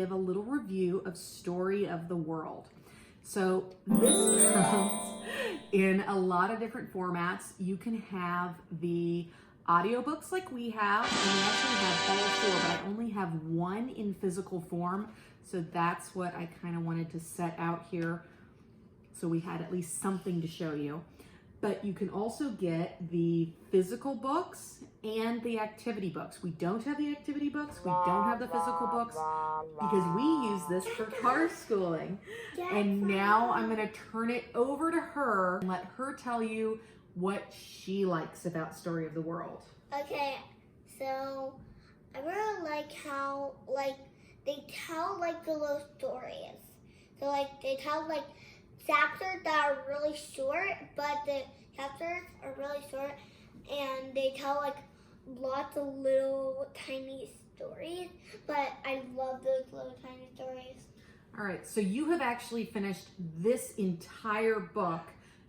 give a little review of Story of the World. So this comes in a lot of different formats. You can have the audiobooks like we have, and we actually have all four, but I only have one in physical form. So that's what I kind of wanted to set out here, so we had at least something to show you. But you can also get the physical books and the activity books. We don't have the activity books, we don't have the physical books, because we use this for car schooling. And now I'm gonna turn it over to her and let her tell you what she likes about Story of the World. Okay, so I really like how they tell the little stories. So they tell chapters that are really short, but the chapters are really short, and they tell lots of little tiny stories, but I love those little tiny stories. All right, so you have actually finished this entire book,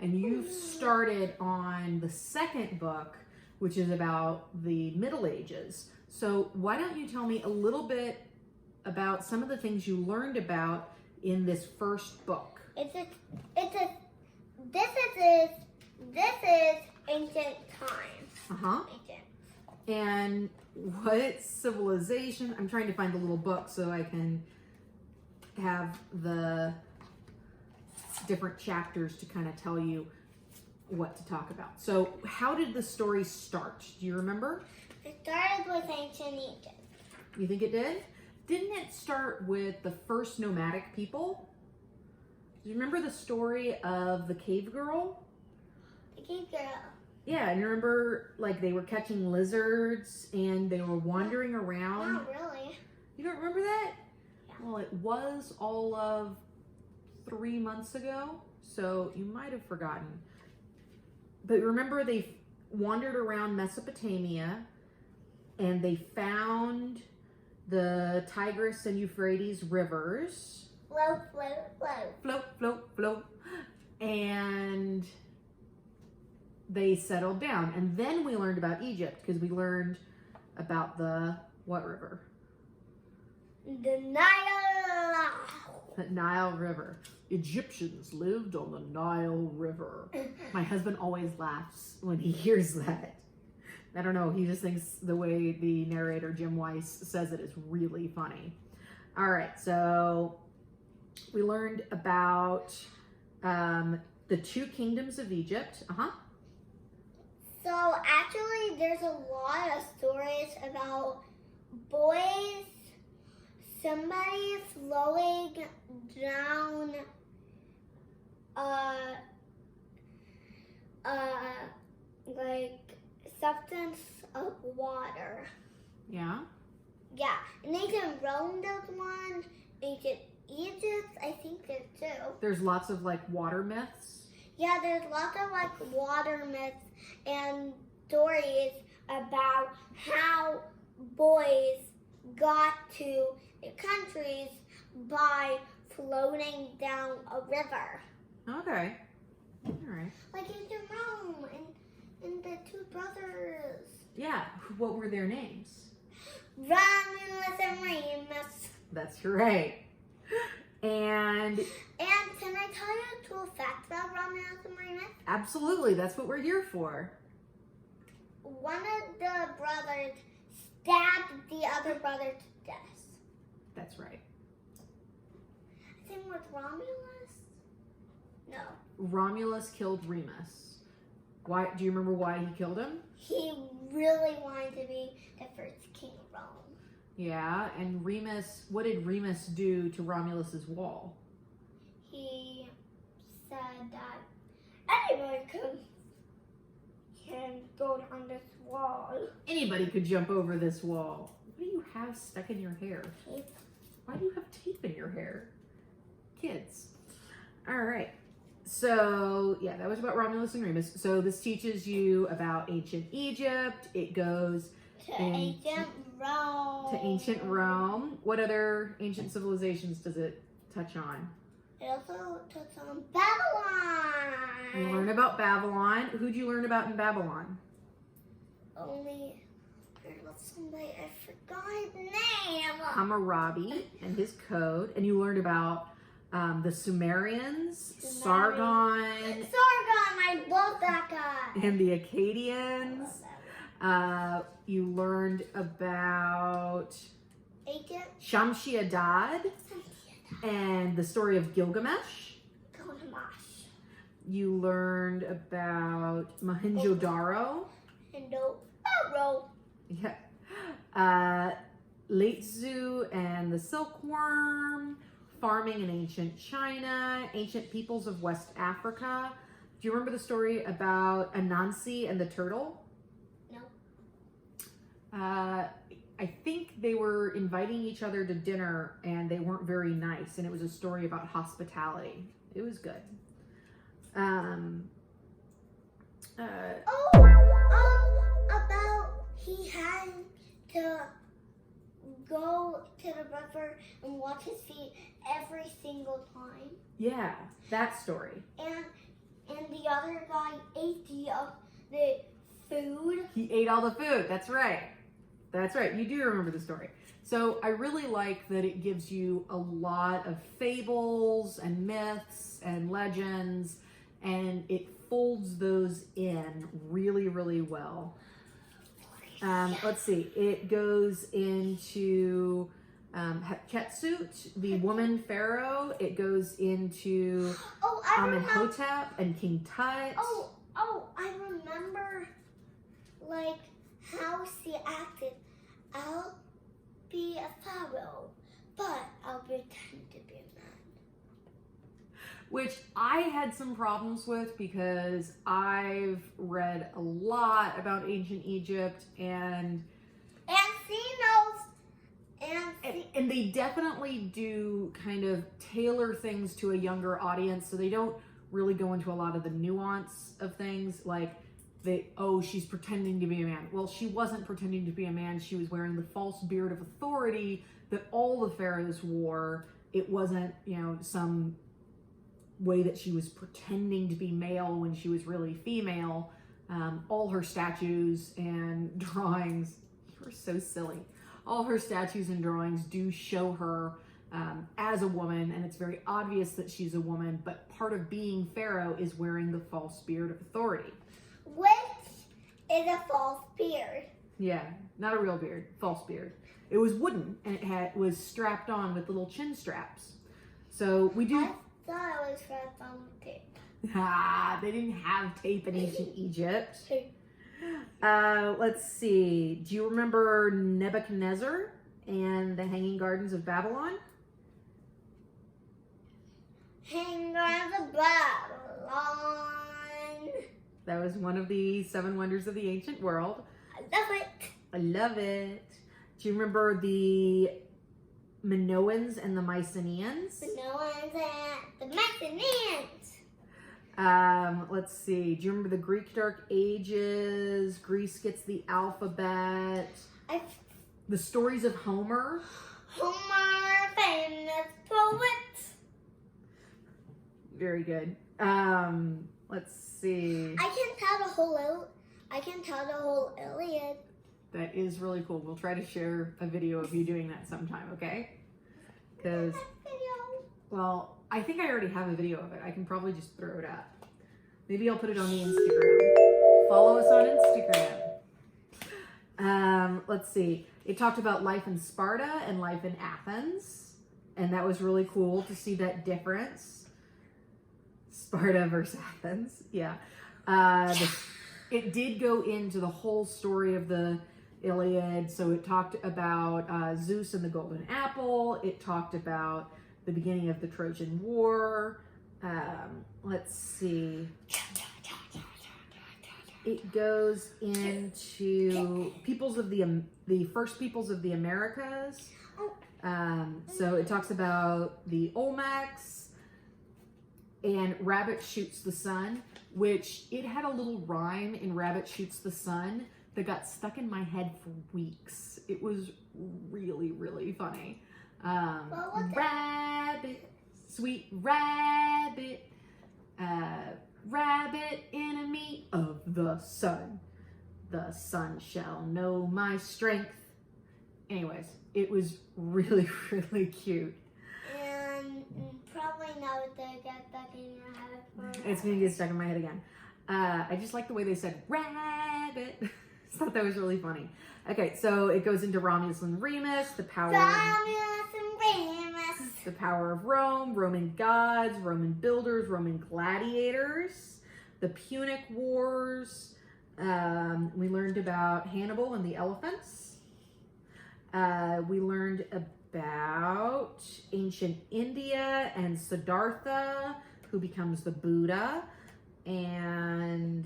and you've started on the second book, which is about the Middle Ages. So why don't you tell me a little bit about some of the things you learned about in this first book? This is ancient times. Uh-huh. Ancient. And what civilization? I'm trying to find the little book so I can have the different chapters to kind of tell you what to talk about. So how did the story start? Do you remember? It started with ancient Egypt. You think it did? Didn't it start with the first nomadic people? Do you remember the story of the cave girl? The cave girl. Yeah, and you remember they were catching lizards and they were wandering around? Not really. You don't remember that? Yeah. Well, it was all of 3 months ago, so you might have forgotten. But remember, they wandered around Mesopotamia and they found the Tigris and Euphrates rivers. Float, float, float. Float, float, float. And they settled down. And then we learned about Egypt, because we learned about the what river? The Nile. The Nile River. Egyptians lived on the Nile River. My husband always laughs when he hears that. I don't know, he just thinks the way the narrator, Jim Weiss, says it is really funny. All right, so we learned about the 2 kingdoms of Egypt. So actually, there's a lot of stories about boys, somebody slowing down substance of water. Yeah? Yeah, and ancient Rome does one, ancient Egypt, I think there's 2. There's lots of water myths. Yeah, there's lots of water myths and stories about how boys got to their countries by floating down a river. Okay. All right. Like ancient Rome and the 2 brothers. Yeah, what were their names? Romulus and Remus. That's right. And can I tell you 2 facts about Romulus and Remus? absolutely, that's what we're here for. One of the brothers stabbed the other brother to death. That's right. I think with Romulus? No. Romulus killed Remus. Why? Do you remember why he killed him? He really wanted to be the first king of Rome. Yeah, and Remus, what did Remus do to Romulus's wall? He said that anybody can go down this wall. Anybody could jump over this wall. What do you have stuck in your hair? Tape. Why do you have tape in your hair? Kids. All right. So, yeah, that was about Romulus and Remus. So this teaches you about ancient Egypt. It goes To ancient Rome. to ancient Rome. What other ancient civilizations does it touch on? It also touches on Babylon. You learn about Babylon. Who'd you learn about in Babylon? Only partnered with somebody. I forgot his name. Hammurabi and his code. And you learned about the Sumerians, Sargon, Sargon, I love that guy. and the Akkadians. You learned about Agent Shamshi Adad and the story of Gilgamesh. Gilgamesh. You learned about Mohenjo-Daro. And no arrow. Yeah. Lao-Tzu and the silkworm, farming in ancient China, ancient peoples of West Africa. Do you remember the story about Anansi and the turtle? No. I think they were inviting each other to dinner and they weren't very nice, and it was a story about hospitality. It was good. About he had to go to the river and wash his feet every single time. Yeah, that story. And the other guy ate the food. He ate all the food. That's right. That's right. You do remember the story. So I really like that it gives you a lot of fables and myths and legends, and it folds those in really, really well. Let's see. It goes into Hatshepsut, the woman pharaoh. It goes into Amenhotep and King Tut. I remember like how she acted. I'll be a pharaoh, but I'll pretend to be a man. Which I had some problems with because I've read a lot about ancient Egypt and she knows. And they definitely do kind of tailor things to a younger audience, so they don't really go into a lot of the nuance of things like she's pretending to be a man. Well, she wasn't pretending to be a man. She was wearing the false beard of authority that all the pharaohs wore. It wasn't, some way that she was pretending to be male when she was really female. All her statues and drawings, you were so silly. All her statues and drawings do show her as a woman, and it's very obvious that she's a woman, but part of being pharaoh is wearing the false beard of authority. Which is a false beard. Yeah, not a real beard, false beard. It was wooden, and it was strapped on with little chin straps. So we do... I thought it was strapped on with tape. They didn't have tape in ancient Egypt. Let's see. Do you remember Nebuchadnezzar and the Hanging Gardens of Babylon? Hanging Gardens of Babylon. That was one of the 7 wonders of the ancient world. I love it. I love it. Do you remember the Minoans and the Mycenaeans? Minoans and the Mycenaeans. Let's see. Do you remember the Greek Dark Ages? Greece gets the alphabet. The stories of Homer. Homer, famous poet. Very good. Let's see. I can tell the whole Iliad. That is really cool. We'll try to share a video of you doing that sometime, okay? Because, well, I think I already have a video of it. I can probably just throw it up. Maybe I'll put it on the Instagram. Follow us on Instagram. Let's see. It talked about life in Sparta and life in Athens. And that was really cool to see that difference. Sparta versus Athens. Yeah. It did go into the whole story of the Iliad. So it talked about Zeus and the golden apple. It talked about the beginning of the Trojan War. Let's see. It goes into the first peoples of the Americas. So it talks about the Olmecs and Rabbit Shoots the Sun, which it had a little rhyme in Rabbit Shoots the Sun that got stuck in my head for weeks. It was really, really funny. Rabbit, sweet rabbit, rabbit enemy of the sun. the sun shall know my strength. Anyways, it was really, really cute. And probably now to get back in your head. It's gonna get stuck in my head again. I just like the way they said rabbit. I thought that was really funny. Okay, so it goes into Romulus and Remus, the power of Rome, Roman gods, Roman builders, Roman gladiators, the Punic Wars. We learned about Hannibal and the elephants. We learned about ancient India and Siddhartha, who becomes the Buddha, and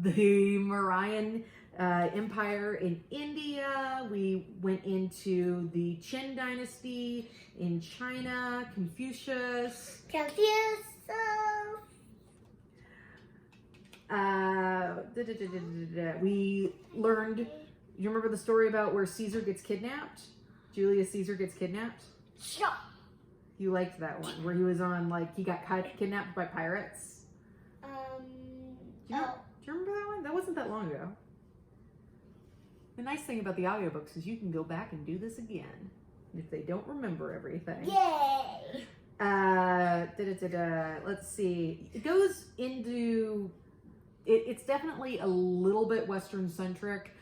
the Mauryan Empire in India. We went into the Qin dynasty in China, Confucius. We learned, you remember the story about where Caesar gets kidnapped? Julius Caesar gets kidnapped? Sure. You liked that one, where he was on, like, he got kidnapped by pirates? Do you remember that one? That wasn't that long ago. The nice thing about the audiobooks is you can go back and do this again if they don't remember everything. Yay! Let's see. It goes into, it's definitely a little bit Western centric.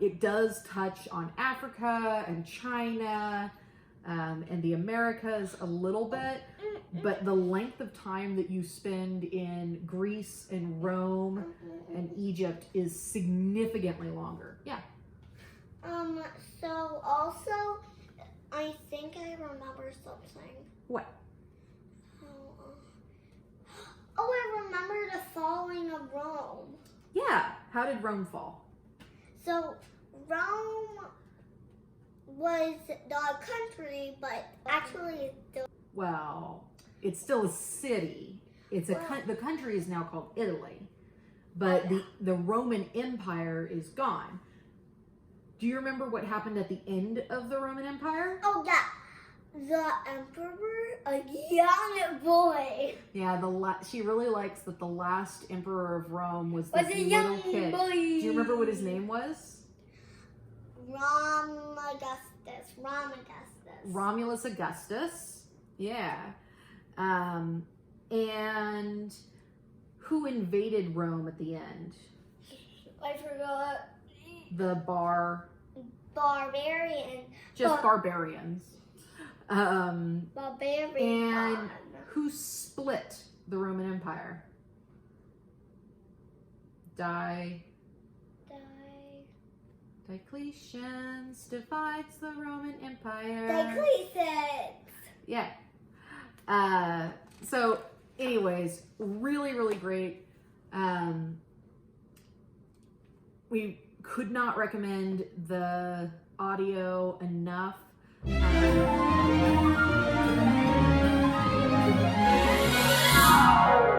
It does touch on Africa and China and the Americas a little bit, but the length of time that you spend in Greece and Rome and Egypt is significantly longer. Yeah. So also, I think I remember something. What? Oh, I remember the falling of Rome. Yeah. How did Rome fall? So, Rome was the country, but actually it's still... Well, it's still a city. It's the country is now called Italy, but the Roman Empire is gone. Do you remember what happened at the end of the Roman Empire? Oh, yeah. The emperor, a young boy. Yeah, she really likes that the last emperor of Rome was Was this a little young kid. boy. Do you remember what his name was? Romulus Augustus. Yeah. And who invaded Rome at the end? I forgot. The Barbarian. Just barbarians. Barbarian. And who split the Roman Empire? Diocletian divides the Roman Empire. Diocletian. Yeah. So anyways, really, really great. We could not recommend the audio enough.